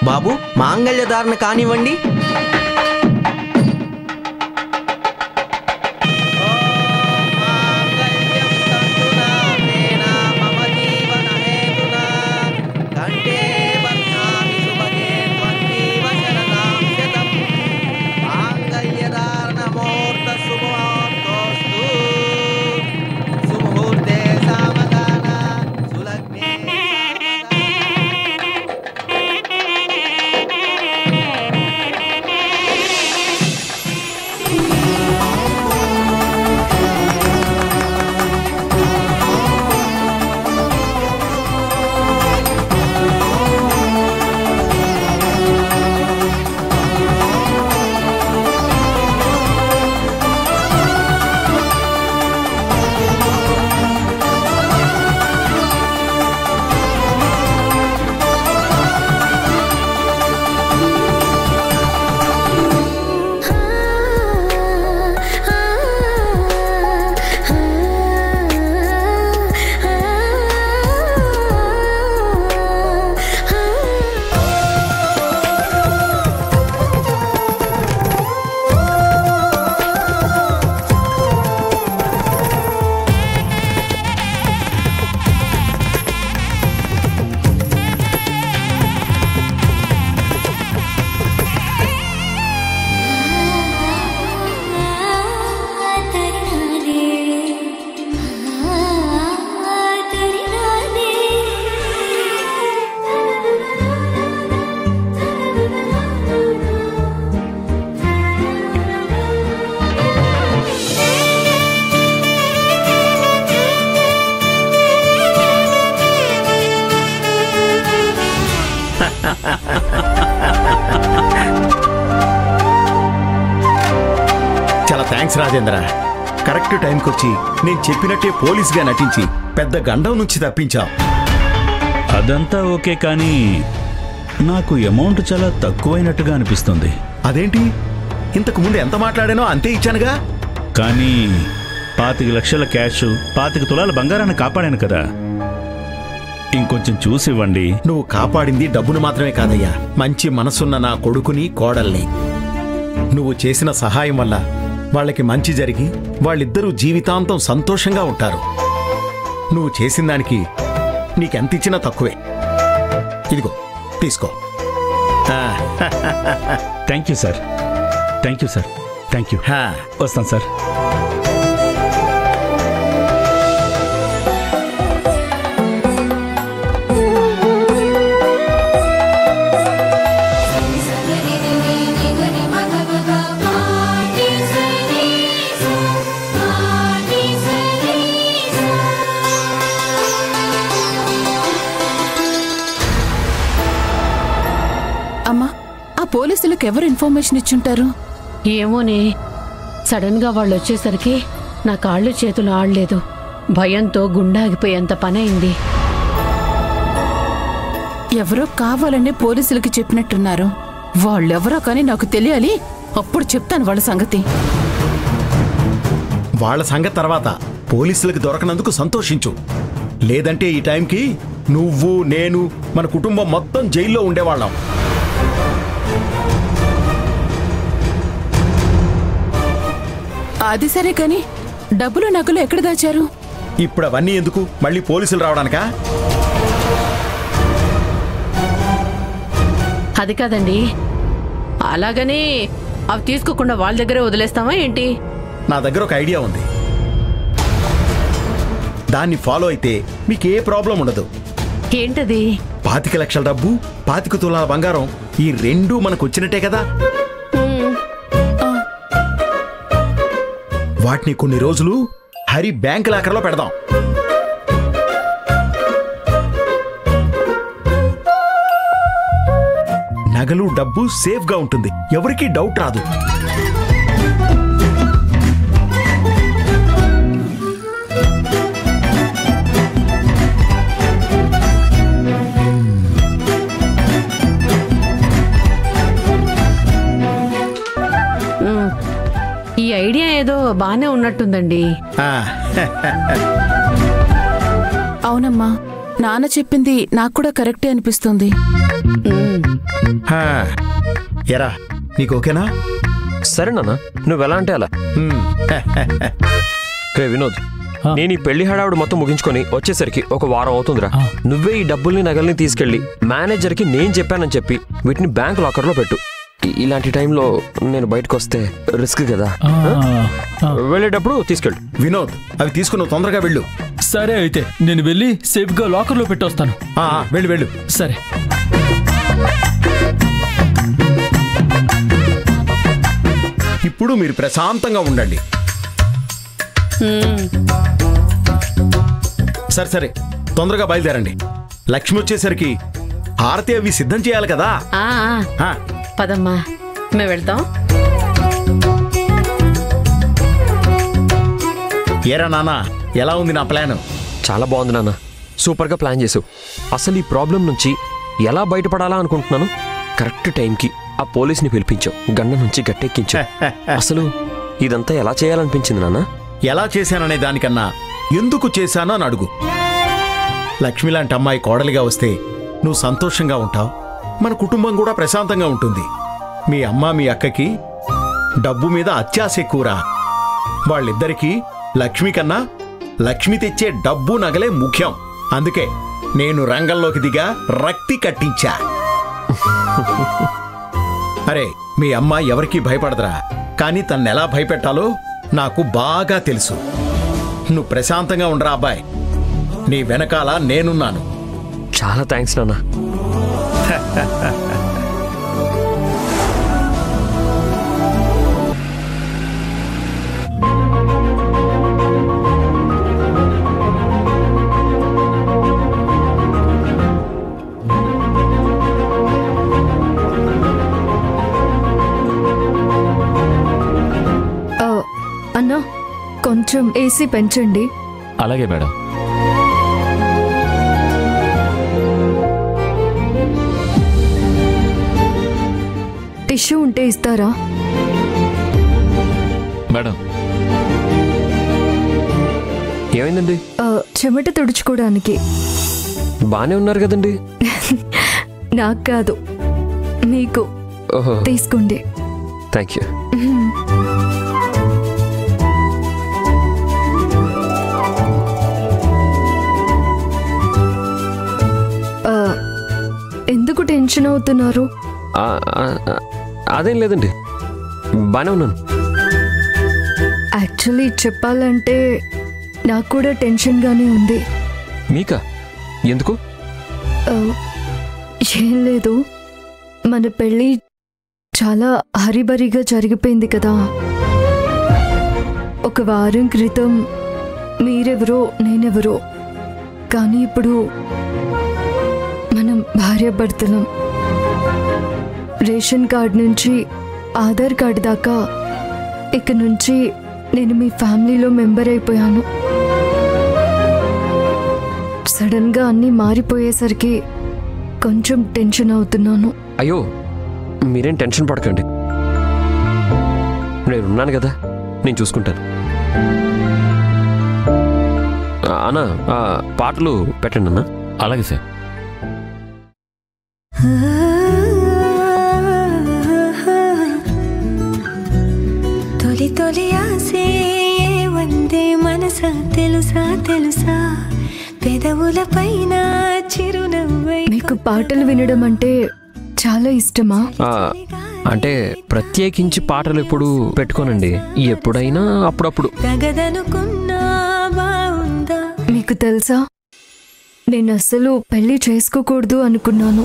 బాబు మాంగళ్యధారణ కానివ్వండి. చాలా thanks Rajendra. Correct టైంకి వచ్చి నేను చెప్పినట్టే పోలీస్గా నటించి పెద్ద గండం నుంచి తప్పించావు. అదంతా ఓకే, కానీ నాకు అమౌంట్ చాలా తక్కువైనట్టుగా అనిపిస్తుంది. అదేంటి? ఇంతకు ముందు ఎంత మాట్లాడానో అంతే ఇచ్చానుగా. కానీ 25 లక్షల క్యాష్, 25 తులాల బంగారాన్ని కాపాడాను కదా, ఇంకొంచెం చూసివ్వండి. నువ్వు కాపాడింది డబ్బును మాత్రమే కాదయ్యా, మంచి మనసున్న నా కొడుకుని, కోడల్ని. నువ్వు చేసిన సహాయం వల్ల వాళ్ళకి మంచి జరిగి వాళ్ళిద్దరూ జీవితాంతం సంతోషంగా ఉంటారు. నువ్వు చేసిన దానికి నీకెంతిచ్చినా తక్కువే. ఇదిగో తీసుకో. Thank you sir, thank you sir, thank you. వస్తాను సార్. అమ్మా, ఆ పోలీసులకు ఎవరు ఇన్ఫర్మేషన్ ఇచ్చుంటారు? ఏమోనే, సడన్ గా వాళ్ళు వచ్చేసరికి నా కాళ్ళు చేతులు ఆడలేదు. భయంతో గుండాగిపోయేంత పని అయింది. ఎవరో కావాలనే పోలీసులకి చెప్పినట్టున్నారు. వాళ్ళెవరో కానీ నాకు తెలియాలి. అప్పుడు చెప్తాను వాళ్ళ సంగతి. వాళ్ళ సంగతి తర్వాత పోలీసులకు దొరకనందుకు సంతోషించు. లేదంటే ఈ టైంకి నువ్వు, నేను, మన కుటుంబం మొత్తం జైల్లో ఉండేవాళ్ళం. అది సరే కానీ డబ్బులు నగలు ఎక్కడ దాచారు? ఇప్పుడు అవన్నీ ఎందుకు? మళ్ళీ పోలీసులు రావడానికా? అది కాదండి, అలాగని అవి తీసుకోకుండా వాళ్ళ దగ్గరే వదిలేస్తామా ఏంటి? నా దగ్గర ఒక ఐడియా ఉంది. దాన్ని ఫాలో అయితే మీకే ప్రాబ్లం ఉండదు. ఏంటది? 25 లక్షల డబ్బు, 25 తులాల బంగారం, ఈ రెండూ మనకు వచ్చినట్టే కదా. వాటిని కొన్ని రోజులు హరి బ్యాంక్ లాకర్లో పెడదాం. నగలు, డబ్బు సేఫ్ గా ఉంటుంది, ఎవరికీ డౌట్ రాదు. ఈ ఐడియా ఏదో బానే ఉన్నట్టుందండి. అవునమ్మా, నాన్న చెప్పింది నాకు కూడా కరెక్టే అనిపిస్తుంది. హా, ఎరా నీకు ఓకేనా? సరే నాన్న, నువ్వెలా అంటే అలా. రే వినోద్, నేను ఈ పెళ్లి హడావుడు మొత్తం ముగించుకొని వచ్చేసరికి ఒక వారం అవుతుందిరా. నువ్వే ఈ డబ్బుల్ని నగల్ని తీసుకెళ్లి మేనేజర్కి నేను చెప్పానని చెప్పి వీటిని బ్యాంక్ లాకర్లో పెట్టు. ఇలాంటి టైంలో నేను బయటకు వస్తే రిస్క్ కదా. వెళ్ళేటప్పుడు తీసుకెళ్ళు. వినోద్, అవి తీసుకుని తొందరగా వెళ్ళు. సరే అయితే నేను వెళ్ళి సేఫ్గా లాకర్లో పెట్టొస్తాను. వెళ్ళు వెళ్ళు. సరే. ఇప్పుడు మీరు ప్రశాంతంగా ఉండండి. సరే సరే, తొందరగా బయలుదేరండి. లక్ష్మి వచ్చేసరికి హారతి అవి సిద్ధం చేయాలి కదా. పదమ్మా, మేము వెళ్తాం. ఏరా నాన్న, ఎలా ఉంది నా ప్లాన్? చాలా బాగుంది నాన్న, సూపర్గా ప్లాన్ చేసావు. అసలు ఈ ప్రాబ్లం నుంచి ఎలా బయటపడాలా అనుకుంటున్నాను. కరెక్ట్ టైంకి ఆ పోలీస్ని పిలిపించావు, గండ నుంచి గట్టెక్కించావు. అసలు ఇదంతా ఎలా చేయాలనిపించింది నాన్న? ఎలా చేశాననే దానికన్నా ఎందుకు చేశానో అని అడుగు. లక్ష్మి లాంటి అమ్మాయి కోడలిగా వస్తే నువ్వు సంతోషంగా ఉంటావు, మన కుటుంబం కూడా ప్రశాంతంగా ఉంటుంది. మీ అమ్మ మీ అక్కకి డబ్బు మీద అత్యాశ ఎక్కువరా. వాళ్ళిద్దరికీ లక్ష్మి కన్నా లక్ష్మి తెచ్చే డబ్బు నగలే ముఖ్యం. అందుకే నేను రంగంలోకి దిగా రక్తి కట్టించా. అరే, మీ అమ్మ ఎవరికీ భయపడదురా, కానీ తన్నెలా భయపెట్టాలో నాకు బాగా తెలుసు. నువ్వు ప్రశాంతంగా ఉండరా అబ్బాయి, నీ వెనకాల నేనున్నాను. చాలా థ్యాంక్స్ నాన్న. అన్నా, కొంచెం ఏసీ పెంచండి. అలాగే మేడం. టిష్యూ ఉంటే ఇస్తారా? మేడం, ఏమైందండి? చెమట తుడుచుకోవడానికి. బానే ఉన్నారు కదండి. నాకు కాదు, మీకు. ఓహో, తీసుకోండి. Thank you. ఎందుకు టెన్షన్ అవుతున్నారు? అదేం లేదండి, బానే ఉన్నాను. యాక్చువల్లీ చెప్పాలంటే నాకు కూడా టెన్షన్గానే ఉంది. మీకా? ఎందుకు? ఏం లేదు, మన పెళ్ళి చాలా హరిబరిగా జరిగిపోయింది కదా. ఒక వారం క్రితం మీరెవరో నేనెవరో, కానీ ఇప్పుడు మనం భార్యాభర్తలం. రేషన్ కార్డ్ నుంచి ఆధార్ కార్డు దాకా ఇక నుంచి నేను మీ ఫ్యామిలీలో మెంబర్ అయిపోయాను. సడన్గా అన్నీ మారిపోయేసరికి కొంచెం టెన్షన్ అవుతున్నాను. అయ్యో, మీరేం టెన్షన్ పడకండి, నేనున్నాను కదా, నేను చూసుకుంటాను. అన్నా, పాటలు పెట్టండి అన్న. అలాగే సార్. తొలి తొలి ఆసే వందే మనసా తెలుసా తెలుసా పెదవుల పైన చిరునవ్వై. మీకు పాటలు వినడం అంటే చాలా ఇష్టమా? అంటే ప్రత్యేకించి పాటలు ఎప్పుడు పెట్టుకోనండి, ఎప్పుడైనా అప్పుడప్పుడు. తగదనుకున్నా బావుందా? మీకు తెలుసా, నేను అస్సలు పెళ్లి చేసుకోకూడదు అనుకున్నాను.